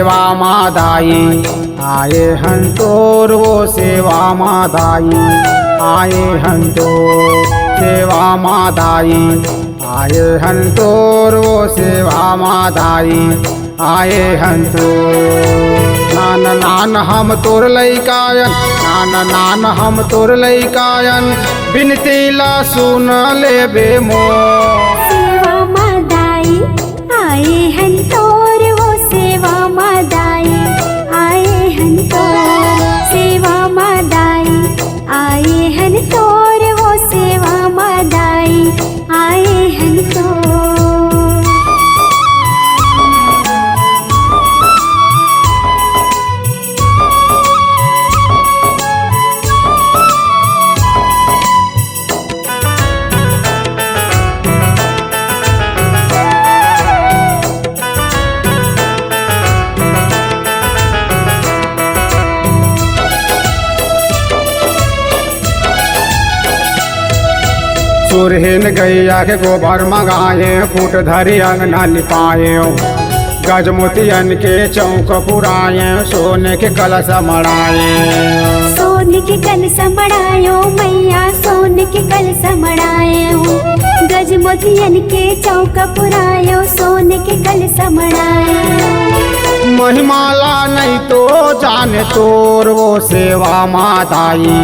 सेवा मादाई आए हन तोर वो सेवा मादाई आए हन तो सेवा मादाई आए हन तोर वो सेवा मादाई आए हन तो नान नान हम तोर लैकायन नान नान हम तोर लैकायन बिनती ला सुन लेबे मोर सेवा मादाई आए हन तोर वो सेवा मादाई आए हन तोर सेवा मादाई आए हन तोर वो सेवा मादाई आए हन तोर। सुरहीन गैया के गोबर मंगाए फूट धरी अंगना लिपाए गजमोतियन के चौक पुराए सोने के कलश मड़ाए सोने के कलश मड़ायो मैया सोने के कलश मड़ायो गजमोतियन के चौक पुरायो सोने के कलश मड़ायो। महिमाला नहीं तो जाने तोर वो सेवा मादाई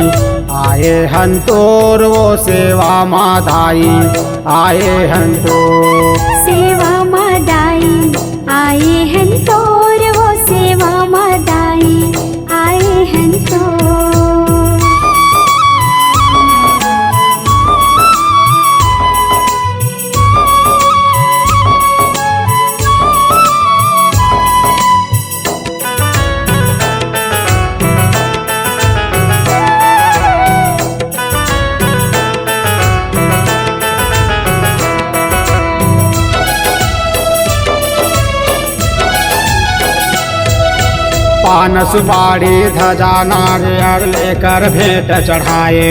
आए हन तोर वो सेवा मादाई आए हन तो सेवा मादाई आए हन तोर वो सेवा मादाई आए हन तोर। पान सुपारी ध्वजा नारियल लेकर भेंट चढ़ाए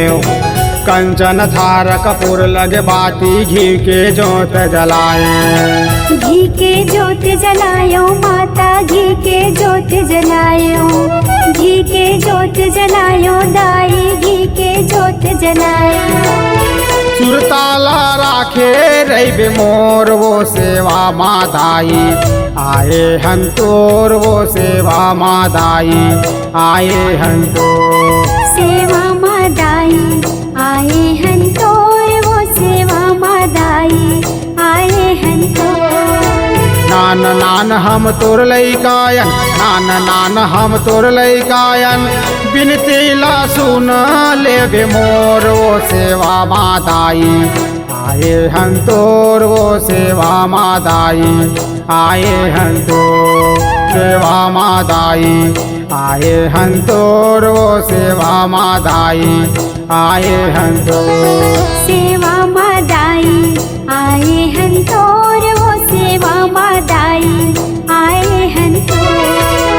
कंचन थार कपूर लगे बाती घी के जोत जलाए घी के जोत जलायो माता घी के जोत जलायो घी के जोत जलायो दाई घी के जोत जलायो। सुरताला राखे रही मोर वो सेवा मादाई आए हन तोर वो सेवा मादाई आए हन तो सेवा मादाई आए हन तोर वो सेवा मादाई आए हन तोर। नान नान हम तोर लैकायन नान नान हम तोर लैकायन बिनती ला सुन लेबे मोर वो सेवा मादाई आए हन तोर वो सेवा मादाई आए हन तो सेवा मादाई आए हन तोर वो सेवा मादाई आए हन तो सेवा मादाई आए हन तोर वो सेवा मादाई आए हन तोर।